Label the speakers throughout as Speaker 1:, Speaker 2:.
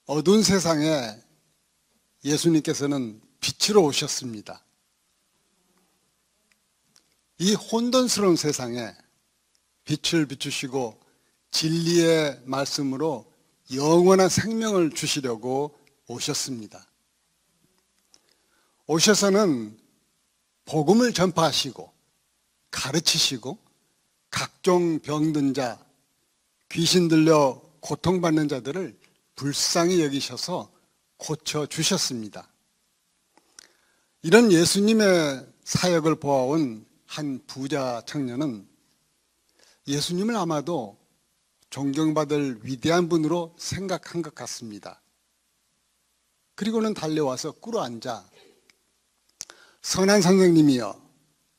Speaker 1: 어두운 세상에 예수님께서는 빛으로 오셨습니다. 이 혼돈스러운 세상에 빛을 비추시고 진리의 말씀으로 영원한 생명을 주시려고 오셨습니다. 오셔서는 복음을 전파하시고 가르치시고 각종 병든 자, 귀신 들려 고통받는 자들을 불쌍히 여기셔서 고쳐주셨습니다. 이런 예수님의 사역을 보아온 한 부자 청년은 예수님을 아마도 존경받을 위대한 분으로 생각한 것 같습니다. 그리고는 달려와서 꿇어앉아 선한 선생님이여,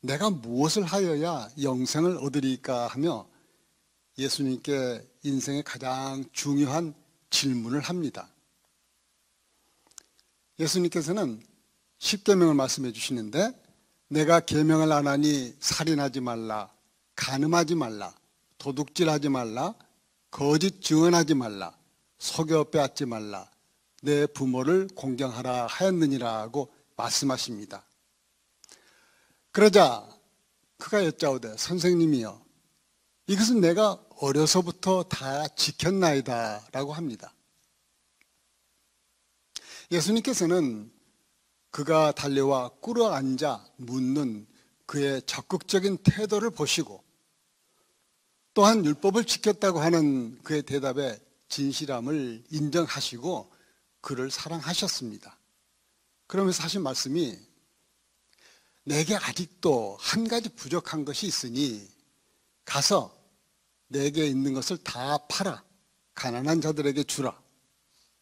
Speaker 1: 내가 무엇을 하여야 영생을 얻으리까 하며 예수님께 인생의 가장 중요한 질문을 합니다. 예수님께서는 10계명을 말씀해 주시는데, 내가 계명을 안 하니 살인하지 말라, 간음하지 말라, 도둑질하지 말라, 거짓 증언하지 말라, 속여 빼앗지 말라, 내 부모를 공경하라 하였느니라고 말씀하십니다. 그러자 그가 여짜오되, 선생님이여, 이것은 내가 어려서부터 다 지켰나이다 라고 합니다. 예수님께서는 그가 달려와 꿇어앉아 묻는 그의 적극적인 태도를 보시고, 또한 율법을 지켰다고 하는 그의 대답에 진실함을 인정하시고 그를 사랑하셨습니다. 그러면서 하신 말씀이, 내게 아직도 한 가지 부족한 것이 있으니 가서 내게 있는 것을 다 팔아 가난한 자들에게 주라.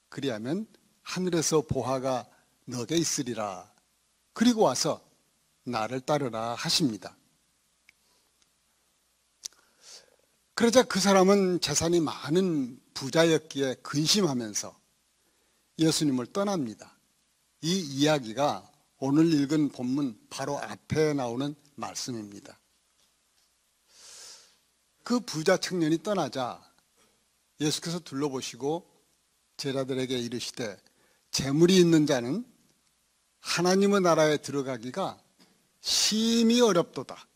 Speaker 1: 그리하면 하늘에서 보화가 너게 있으리라. 그리고 와서 나를 따르라 하십니다. 그러자 그 사람은 재산이 많은 부자였기에 근심하면서 예수님을 떠납니다. 이 이야기가 오늘 읽은 본문 바로 앞에 나오는 말씀입니다. 그 부자 청년이 떠나자 예수께서 둘러보시고 제자들에게 이르시되, 재물이 있는 자는 하나님의 나라에 들어가기가 심히 어렵도다.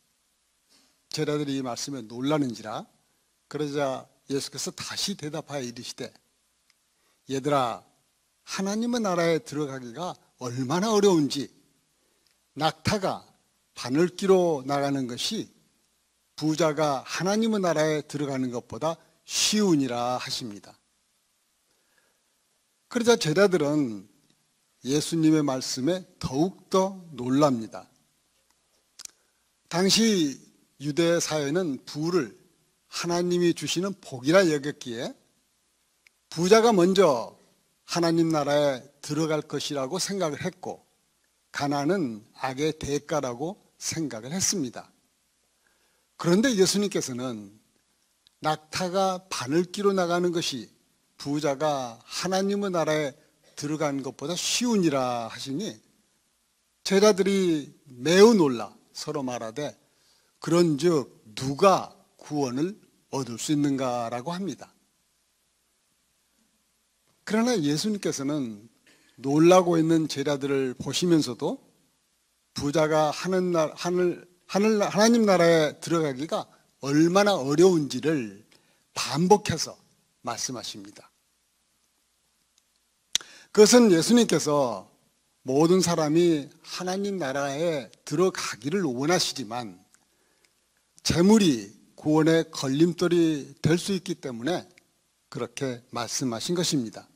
Speaker 1: 제자들이 이 말씀에 놀라는지라. 그러자 예수께서 다시 대답하여 이르시되, 얘들아, 하나님의 나라에 들어가기가 얼마나 어려운지 낙타가 바늘기로 나가는 것이 부자가 하나님의 나라에 들어가는 것보다 쉬우니라 하십니다. 그러자 제자들은 예수님의 말씀에 더욱더 놀랍니다. 당시 유대 사회는 부를 하나님이 주시는 복이라 여겼기에 부자가 먼저 하나님 나라에 들어갈 것이라고 생각을 했고, 가난은 악의 대가라고 생각을 했습니다. 그런데 예수님께서는 낙타가 바늘기로 나가는 것이 부자가 하나님의 나라에 들어가는 것보다 쉬우니라 하시니 제자들이 매우 놀라 서로 말하되, 그런즉 누가 구원을 얻을 수 있는가라고 합니다. 그러나 예수님께서는 놀라고 있는 제자들을 보시면서도 부자가 하나님 나라에 들어가기가 얼마나 어려운지를 반복해서 말씀하십니다. 그것은 예수님께서 모든 사람이 하나님 나라에 들어가기를 원하시지만 재물이 구원의 걸림돌이 될 수 있기 때문에 그렇게 말씀하신 것입니다.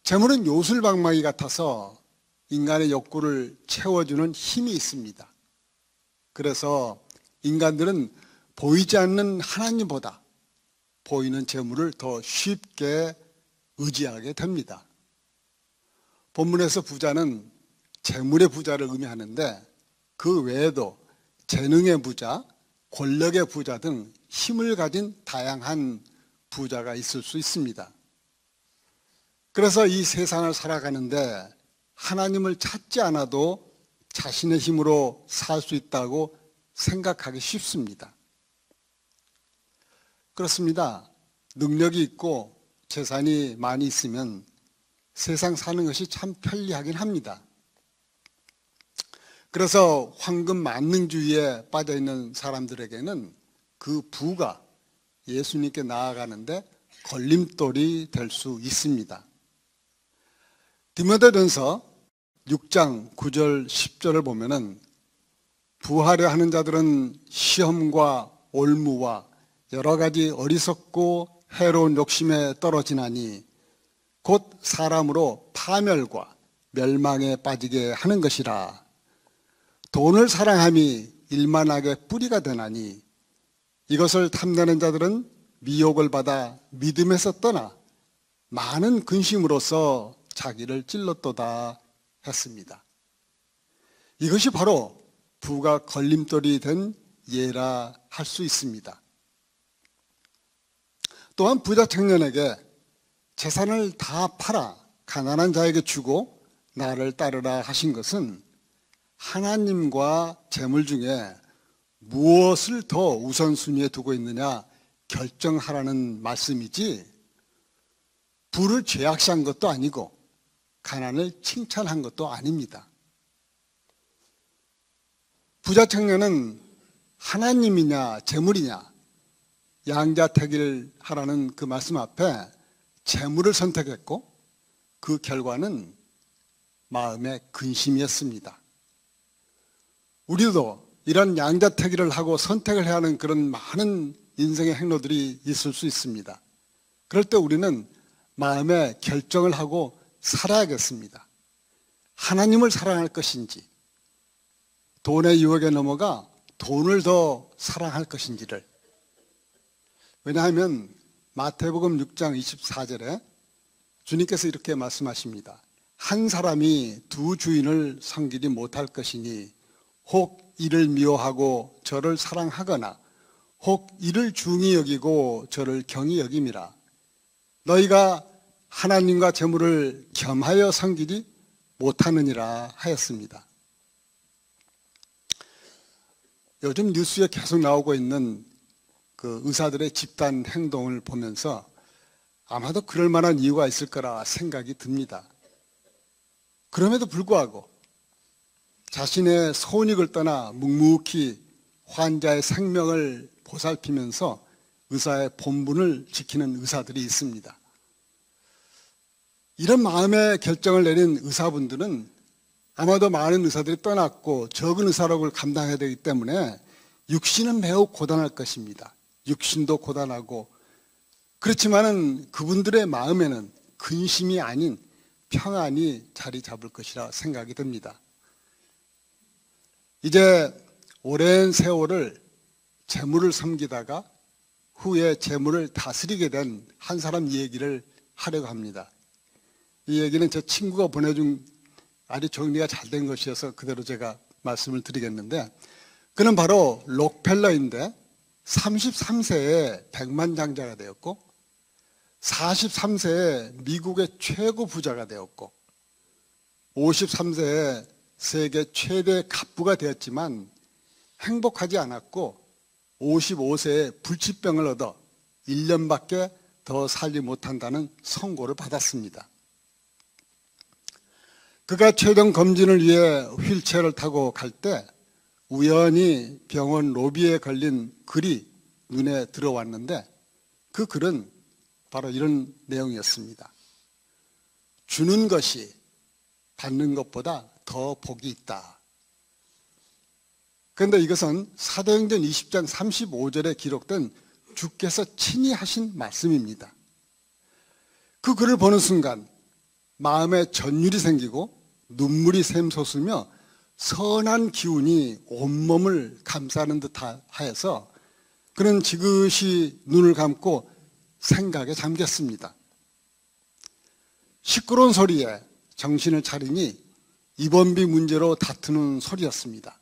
Speaker 1: 재물은 요술방망이 같아서 인간의 욕구를 채워주는 힘이 있습니다. 그래서 인간들은 보이지 않는 하나님보다 보이는 재물을 더 쉽게 의지하게 됩니다. 본문에서 부자는 재물의 부자를 의미하는데, 그 외에도 재능의 부자, 권력의 부자 등 힘을 가진 다양한 부자가 있을 수 있습니다. 그래서 이 세상을 살아가는데 하나님을 찾지 않아도 자신의 힘으로 살 수 있다고 생각하기 쉽습니다. 그렇습니다. 능력이 있고 재산이 많이 있으면 세상 사는 것이 참 편리하긴 합니다. 그래서 황금 만능주의에 빠져있는 사람들에게는 그 부가 예수님께 나아가는데 걸림돌이 될 수 있습니다. 디모데전서 6장 9절 10절을 보면은 부하려 하는 자들은 시험과 올무와 여러 가지 어리석고 해로운 욕심에 떨어지나니 곧 사람으로 파멸과 멸망에 빠지게 하는 것이라. 돈을 사랑함이 일만하게 뿌리가 되나니 이것을 탐내는 자들은 미혹을 받아 믿음에서 떠나 많은 근심으로써 자기를 찔렀도다 했습니다. 이것이 바로 부가 걸림돌이 된 예라 할 수 있습니다. 또한 부자 청년에게 재산을 다 팔아 가난한 자에게 주고 나를 따르라 하신 것은 하나님과 재물 중에 무엇을 더 우선순위에 두고 있느냐 결정하라는 말씀이지, 부를 죄악시한 것도 아니고 가난을 칭찬한 것도 아닙니다. 부자 청년은 하나님이냐 재물이냐 양자택일 하라는 그 말씀 앞에 재물을 선택했고 그 결과는 마음의 근심이었습니다. 우리도 이런 양자택일을 하고 선택을 해야 하는 그런 많은 인생의 행로들이 있을 수 있습니다. 그럴 때 우리는 마음의 결정을 하고 살아야겠습니다. 하나님을 사랑할 것인지 돈의 유혹에 넘어가 돈을 더 사랑할 것인지를. 왜냐하면 마태복음 6장 24절에 주님께서 이렇게 말씀하십니다. 한 사람이 두 주인을 섬기지 못할 것이니 혹 이를 미워하고 저를 사랑하거나 혹 이를 중히 여기고 저를 경히 여김이라. 너희가 하나님과 재물을 겸하여 섬기지 못하느니라 하였습니다. 요즘 뉴스에 계속 나오고 있는 그 의사들의 집단 행동을 보면서 아마도 그럴 만한 이유가 있을 거라 생각이 듭니다. 그럼에도 불구하고 자신의 손익을 떠나 묵묵히 환자의 생명을 보살피면서 의사의 본분을 지키는 의사들이 있습니다. 이런 마음의 결정을 내린 의사분들은 아마도 많은 의사들이 떠났고 적은 의사력을 감당해야 되기 때문에 육신은 매우 고단할 것입니다. 육신도 고단하고, 그렇지만은 그분들의 마음에는 근심이 아닌 평안이 자리 잡을 것이라 생각이 듭니다. 이제 오랜 세월을 재물을 섬기다가 후에 재물을 다스리게 된 한 사람 얘기를 하려고 합니다. 이 얘기는 제 친구가 보내준 아주 정리가 잘 된 것이어서 그대로 제가 말씀을 드리겠는데, 그는 바로 록펠러인데 33세에 백만장자가 되었고 43세에 미국의 최고 부자가 되었고 53세에 세계 최대 갑부가 되었지만 행복하지 않았고 55세에 불치병을 얻어 1년밖에 더 살지 못한다는 선고를 받았습니다. 그가 최종 검진을 위해 휠체어를 타고 갈 때 우연히 병원 로비에 걸린 글이 눈에 들어왔는데 그 글은 바로 이런 내용이었습니다. 주는 것이 받는 것보다 더 복이 있다. 그런데 이것은 사도행전 20장 35절에 기록된 주께서 친히 하신 말씀입니다. 그 글을 보는 순간 마음에 전율이 생기고 눈물이 샘솟으며 선한 기운이 온몸을 감싸는 듯 하여서 그는 지그시 눈을 감고 생각에 잠겼습니다. 시끄러운 소리에 정신을 차리니 입원비 문제로 다투는 소리였습니다.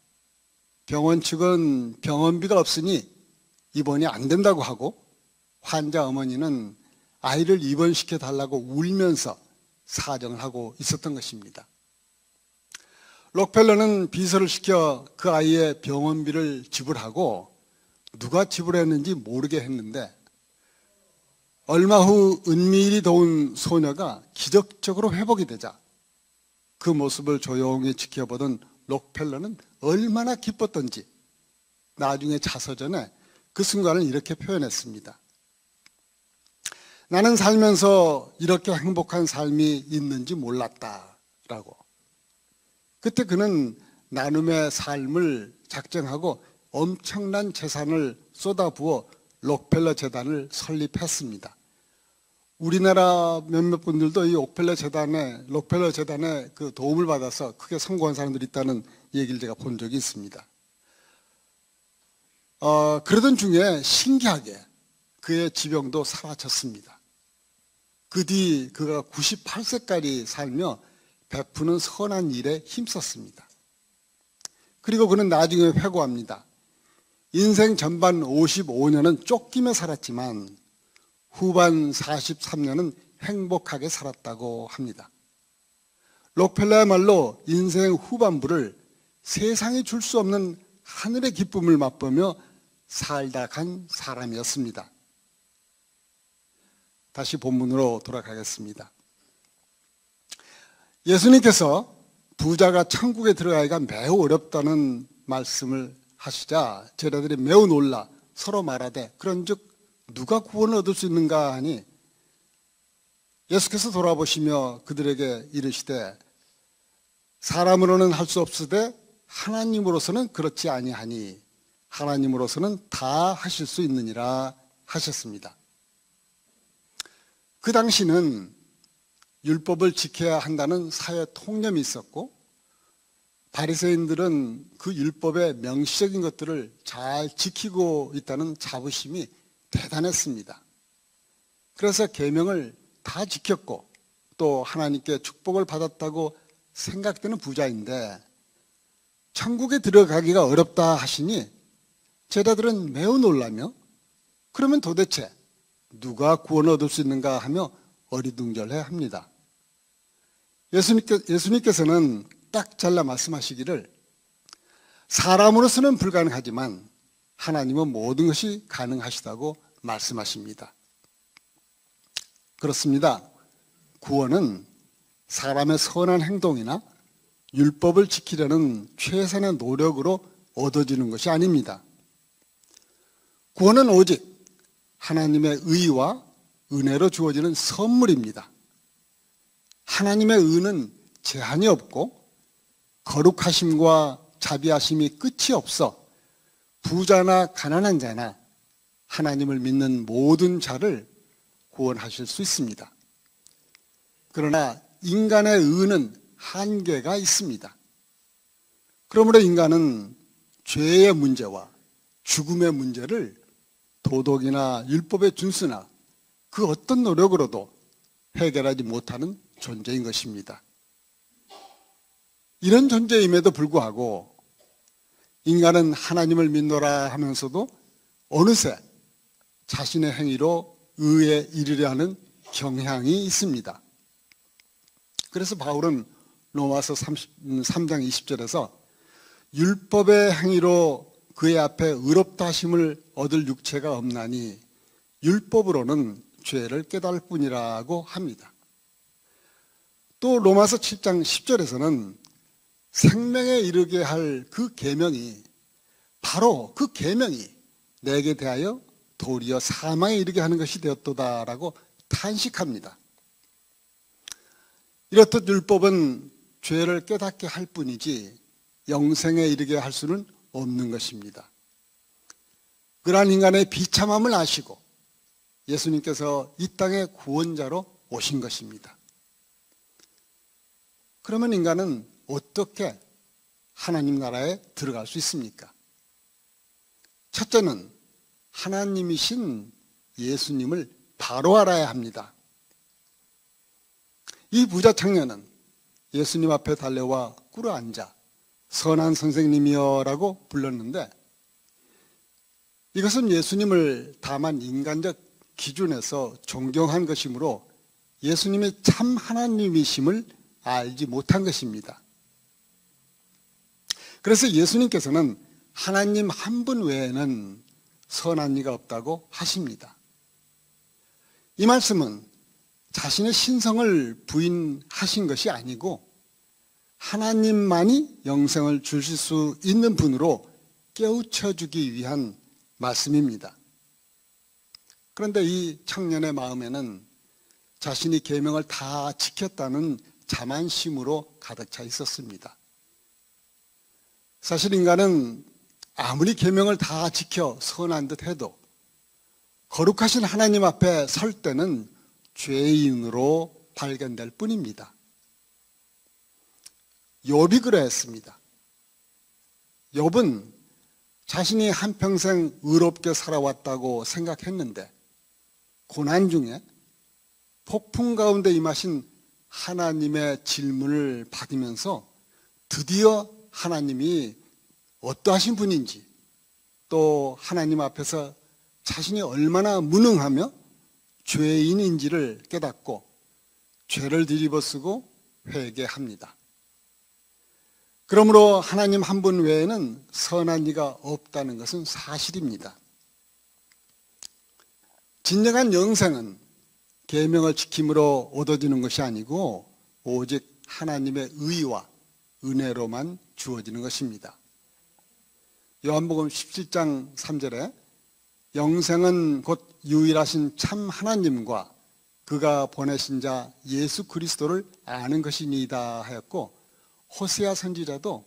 Speaker 1: 병원 측은 병원비가 없으니 입원이 안 된다고 하고 환자 어머니는 아이를 입원시켜 달라고 울면서 사정을 하고 있었던 것입니다. 록펠러는 비서를 시켜 그 아이의 병원비를 지불하고 누가 지불했는지 모르게 했는데 얼마 후 은밀히 더운 소녀가 기적적으로 회복이 되자 그 모습을 조용히 지켜보던 록펠러는 얼마나 기뻤던지 나중에 자서전에 그 순간을 이렇게 표현했습니다. 나는 살면서 이렇게 행복한 삶이 있는지 몰랐다라고. 그때 그는 나눔의 삶을 작정하고 엄청난 재산을 쏟아부어 록펠러 재단을 설립했습니다. 우리나라 몇몇 분들도 이 록펠러 재단에 그 도움을 받아서 크게 성공한 사람들이 있다는 얘기를 제가 본 적이 있습니다. 그러던 중에 신기하게 그의 지병도 사라졌습니다. 그 뒤 그가 98세까지 살며 베푸는 선한 일에 힘썼습니다. 그리고 그는 나중에 회고합니다. 인생 전반 55년은 쫓기며 살았지만 후반 43년은 행복하게 살았다고 합니다. 록펠러야말로 인생 후반부를 세상이 줄 수 없는 하늘의 기쁨을 맛보며 살다 간 사람이었습니다. 다시 본문으로 돌아가겠습니다. 예수님께서 부자가 천국에 들어가기가 매우 어렵다는 말씀을 하시자 제자들이 매우 놀라 서로 말하되 그런즉 누가 구원을 얻을 수 있는가 하니 예수께서 돌아보시며 그들에게 이르시되 사람으로는 할 수 없으되 하나님으로서는 그렇지 아니하니 하나님으로서는 다 하실 수 있느니라 하셨습니다. 그 당시는 율법을 지켜야 한다는 사회 통념이 있었고 바리새인들은 그 율법의 명시적인 것들을 잘 지키고 있다는 자부심이 대단했습니다. 그래서 계명을 다 지켰고 또 하나님께 축복을 받았다고 생각되는 부자인데 천국에 들어가기가 어렵다 하시니 제자들은 매우 놀라며 그러면 도대체 누가 구원을 얻을 수 있는가 하며 어리둥절해합니다. 예수님께서는 딱 잘라 말씀하시기를 사람으로서는 불가능하지만 하나님은 모든 것이 가능하시다고 말씀하십니다. 그렇습니다. 구원은 사람의 선한 행동이나 율법을 지키려는 최선의 노력으로 얻어지는 것이 아닙니다. 구원은 오직 하나님의 의와 은혜로 주어지는 선물입니다. 하나님의 의는 제한이 없고 거룩하심과 자비하심이 끝이 없어 부자나 가난한 자나 하나님을 믿는 모든 자를 구원하실 수 있습니다. 그러나 인간의 의는 한계가 있습니다. 그러므로 인간은 죄의 문제와 죽음의 문제를 도덕이나 율법의 준수나 그 어떤 노력으로도 해결하지 못하는 존재인 것입니다. 이런 존재임에도 불구하고 인간은 하나님을 믿노라 하면서도 어느새 자신의 행위로 의에 이르려 하는 경향이 있습니다. 그래서 바울은 로마서 3장 20절에서 율법의 행위로 그의 앞에 의롭다 하심을 얻을 육체가 없나니 율법으로는 죄를 깨달을 뿐이라고 합니다. 또 로마서 7장 10절에서는 생명에 이르게 할 그 계명이 바로 그 계명이 내게 대하여 도리어 사망에 이르게 하는 것이 되었도다라고 탄식합니다. 이렇듯 율법은 죄를 깨닫게 할 뿐이지 영생에 이르게 할 수는 없는 것입니다. 그러한 인간의 비참함을 아시고 예수님께서 이 땅의 구원자로 오신 것입니다. 그러면 인간은 어떻게 하나님 나라에 들어갈 수 있습니까? 첫째는 하나님이신 예수님을 바로 알아야 합니다. 이 부자 청년은 예수님 앞에 달려와 꿇어앉아 선한 선생님이여 라고 불렀는데 이것은 예수님을 다만 인간적 기준에서 존경한 것이므로 예수님이 참 하나님이심을 알지 못한 것입니다. 그래서 예수님께서는 하나님 한 분 외에는 선한 이가 없다고 하십니다. 이 말씀은 자신의 신성을 부인하신 것이 아니고 하나님만이 영생을 주실 수 있는 분으로 깨우쳐주기 위한 말씀입니다. 그런데 이 청년의 마음에는 자신이 계명을 다 지켰다는 자만심으로 가득 차 있었습니다. 사실 인간은 아무리 계명을 다 지켜 선한 듯 해도 거룩하신 하나님 앞에 설 때는 죄인으로 발견될 뿐입니다. 욥이 그러했습니다. 욥은 자신이 한평생 의롭게 살아왔다고 생각했는데 고난 중에 폭풍 가운데 임하신 하나님의 질문을 받으면서 드디어 하나님이 어떠하신 분인지, 또 하나님 앞에서 자신이 얼마나 무능하며 죄인인지를 깨닫고 죄를 뒤집어쓰고 회개합니다. 그러므로 하나님 한 분 외에는 선한 이가 없다는 것은 사실입니다. 진정한 영생은 계명을 지킴으로 얻어지는 것이 아니고 오직 하나님의 의와 은혜로만 주어지는 것입니다. 요한복음 17장 3절에 영생은 곧 유일하신 참 하나님과 그가 보내신 자 예수 그리스도를 아는 것이니이다 하였고, 호세아 선지자도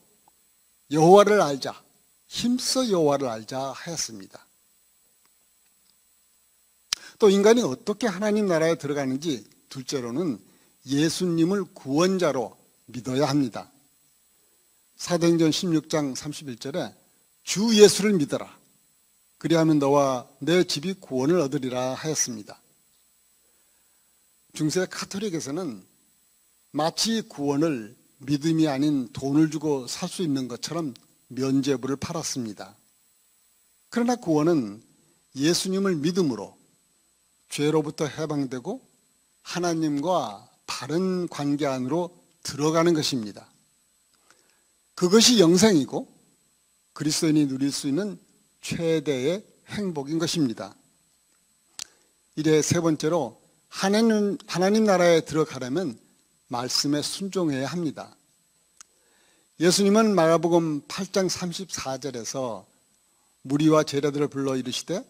Speaker 1: 여호와를 알자, 힘써 여호와를 알자 하였습니다. 또 인간이 어떻게 하나님 나라에 들어가는지 둘째로는 예수님을 구원자로 믿어야 합니다. 사도행전 16장 31절에 주 예수를 믿어라. 그리하면 너와 내 집이 구원을 얻으리라 하였습니다. 중세 가톨릭에서는 마치 구원을 믿음이 아닌 돈을 주고 살 수 있는 것처럼 면죄부를 팔았습니다. 그러나 구원은 예수님을 믿음으로 죄로부터 해방되고 하나님과 바른 관계 안으로 들어가는 것입니다. 그것이 영생이고 그리스도인이 누릴 수 있는 최대의 행복인 것입니다. 이래 세 번째로 하나님 나라에 들어가려면 말씀에 순종해야 합니다. 예수님은 마가복음 8장 34절에서 무리와 제자들을 불러 이르시되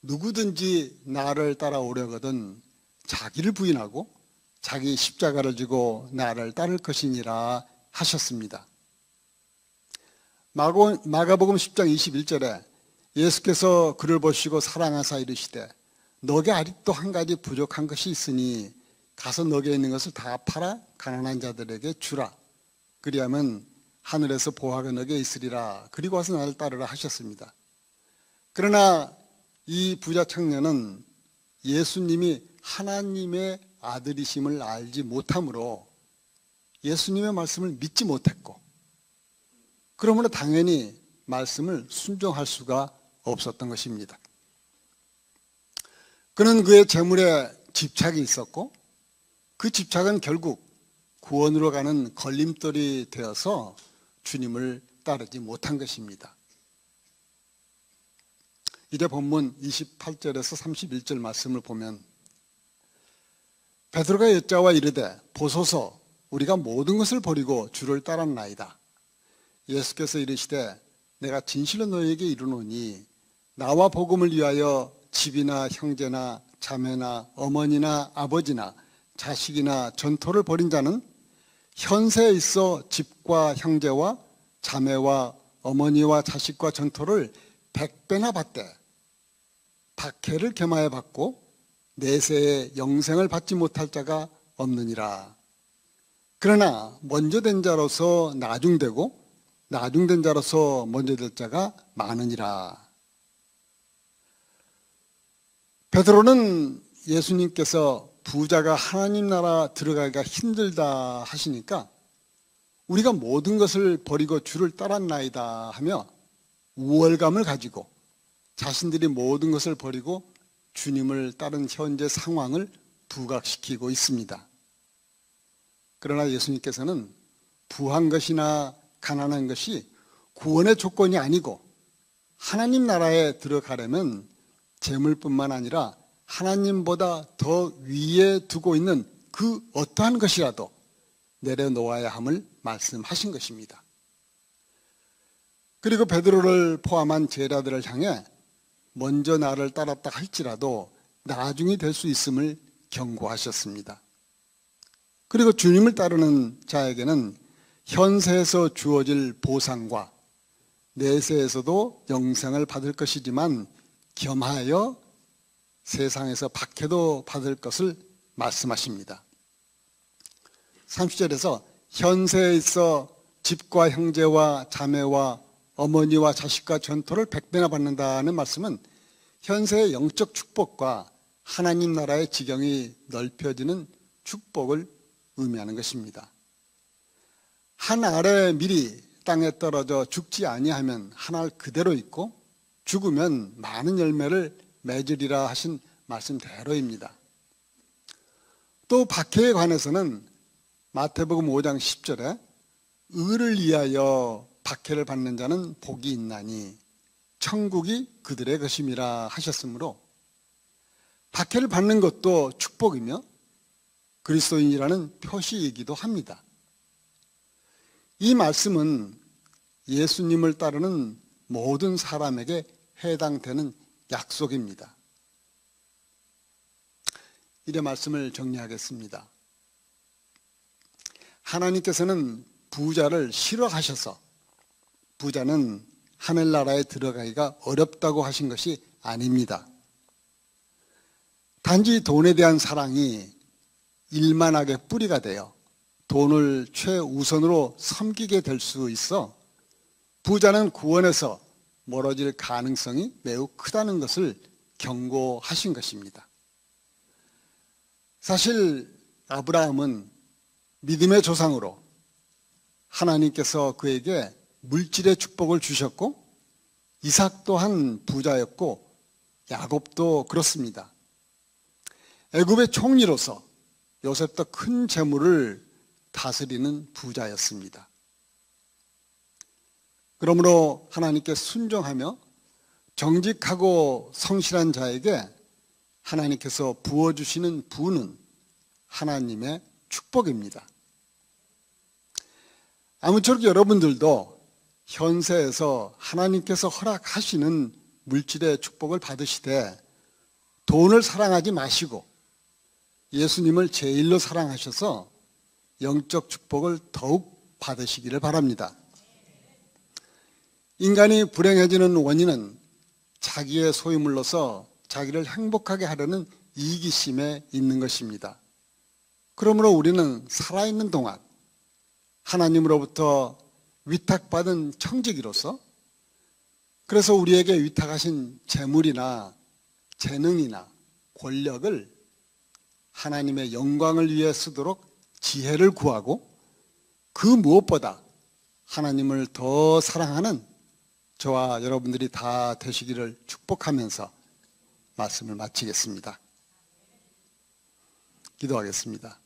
Speaker 1: 누구든지 나를 따라오려거든 자기를 부인하고 자기 십자가를 지고 나를 따를 것이니라 하셨습니다. 마가복음 10장 21절에 예수께서 그를 보시고 사랑하사 이르시되 너게 아직도 한 가지 부족한 것이 있으니 가서 너게 있는 것을 다 팔아 가난한 자들에게 주라. 그리하면 하늘에서 보화가 너게 있으리라. 그리고 와서 나를 따르라 하셨습니다. 그러나 이 부자 청년은 예수님이 하나님의 아들이심을 알지 못하므로 예수님의 말씀을 믿지 못했고, 그러므로 당연히 말씀을 순종할 수가 없었던 것입니다. 그는 그의 재물에 집착이 있었고 그 집착은 결국 구원으로 가는 걸림돌이 되어서 주님을 따르지 못한 것입니다. 이제 본문 28절에서 31절 말씀을 보면 베드로가 여짜와 이르되 보소서 우리가 모든 것을 버리고 주를 따랐나이다. 예수께서 이르시되 내가 진실로 너희에게 이르노니 나와 복음을 위하여 집이나 형제나 자매나 어머니나 아버지나 자식이나 전토를 벌인 자는 현세에 있어 집과 형제와 자매와 어머니와 자식과 전토를 100배나 받되 박해를 겸하여 받고 내세에 영생을 받지 못할 자가 없느니라. 그러나 먼저 된 자로서 나중되고 나중된 자로서 먼저 될 자가 많으니라. 베드로는 예수님께서 부자가 하나님 나라 들어가기가 힘들다 하시니까 우리가 모든 것을 버리고 주를 따랐나이다 하며 우월감을 가지고 자신들이 모든 것을 버리고 주님을 따른 현재 상황을 부각시키고 있습니다. 그러나 예수님께서는 부한 것이나 가난한 것이 구원의 조건이 아니고 하나님 나라에 들어가려면 재물뿐만 아니라 하나님보다 더 위에 두고 있는 그 어떠한 것이라도 내려놓아야 함을 말씀하신 것입니다. 그리고 베드로를 포함한 제자들을 향해 먼저 나를 따랐다 할지라도 나중이 될 수 있음을 경고하셨습니다. 그리고 주님을 따르는 자에게는 현세에서 주어질 보상과 내세에서도 영생을 받을 것이지만 겸하여 세상에서 박해도 받을 것을 말씀하십니다. 30절에서 현세에 있어 집과 형제와 자매와 어머니와 자식과 전토를 100배나 받는다는 말씀은 현세의 영적 축복과 하나님 나라의 지경이 넓혀지는 축복을 의미하는 것입니다. 한 알의 밀이 땅에 떨어져 죽지 아니하면 한 알 그대로 있고 죽으면 많은 열매를 맺으리라 하신 말씀대로입니다. 또 박해에 관해서는 마태복음 5장 10절에 의를 위하여 박해를 받는 자는 복이 있나니 천국이 그들의 것임이라 하셨으므로 박해를 받는 것도 축복이며 그리스도인이라는 표시이기도 합니다. 이 말씀은 예수님을 따르는 모든 사람에게 해당되는 약속입니다. 이래 말씀을 정리하겠습니다. 하나님께서는 부자를 싫어하셔서 부자는 하늘나라에 들어가기가 어렵다고 하신 것이 아닙니다. 단지 돈에 대한 사랑이 일만하게 뿌리가 되어 돈을 최우선으로 섬기게 될 수 있어 부자는 구원에서 멀어질 가능성이 매우 크다는 것을 경고하신 것입니다. 사실 아브라함은 믿음의 조상으로 하나님께서 그에게 물질의 축복을 주셨고 이삭 또한 부자였고 야곱도 그렇습니다. 애굽의 총리로서 요셉도 큰 재물을 다스리는 부자였습니다. 그러므로 하나님께 순종하며 정직하고 성실한 자에게 하나님께서 부어주시는 부는 하나님의 축복입니다. 아무쪼록 여러분들도 현세에서 하나님께서 허락하시는 물질의 축복을 받으시되 돈을 사랑하지 마시고 예수님을 제일로 사랑하셔서 영적 축복을 더욱 받으시기를 바랍니다. 인간이 불행해지는 원인은 자기의 소유물로서 자기를 행복하게 하려는 이기심에 있는 것입니다. 그러므로 우리는 살아있는 동안 하나님으로부터 위탁받은 청지기로서 그래서 우리에게 위탁하신 재물이나 재능이나 권력을 하나님의 영광을 위해 쓰도록 지혜를 구하고 그 무엇보다 하나님을 더 사랑하는 저와 여러분들이 다 되시기를 축복하면서 말씀을 마치겠습니다. 기도하겠습니다.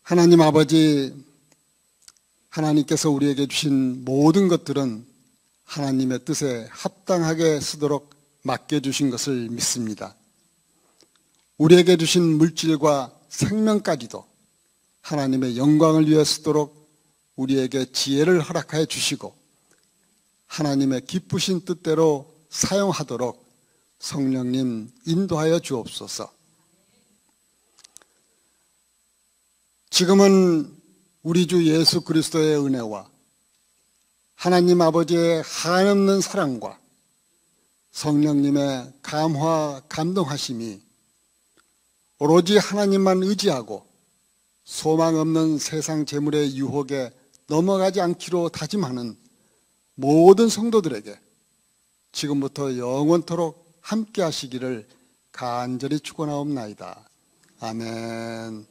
Speaker 1: 하나님 아버지, 하나님께서 우리에게 주신 모든 것들은 하나님의 뜻에 합당하게 쓰도록 맡겨주신 것을 믿습니다. 우리에게 주신 물질과 생명까지도 하나님의 영광을 위해 쓰도록 우리에게 지혜를 허락하여 주시고 하나님의 기쁘신 뜻대로 사용하도록 성령님 인도하여 주옵소서. 지금은 우리 주 예수 그리스도의 은혜와 하나님 아버지의 한없는 사랑과 성령님의 감화 감동하심이 오로지 하나님만 의지하고 소망 없는 세상 재물의 유혹에 넘어가지 않기로 다짐하는 모든 성도들에게 지금부터 영원토록 함께 하시기를 간절히 축원하옵나이다. 아멘.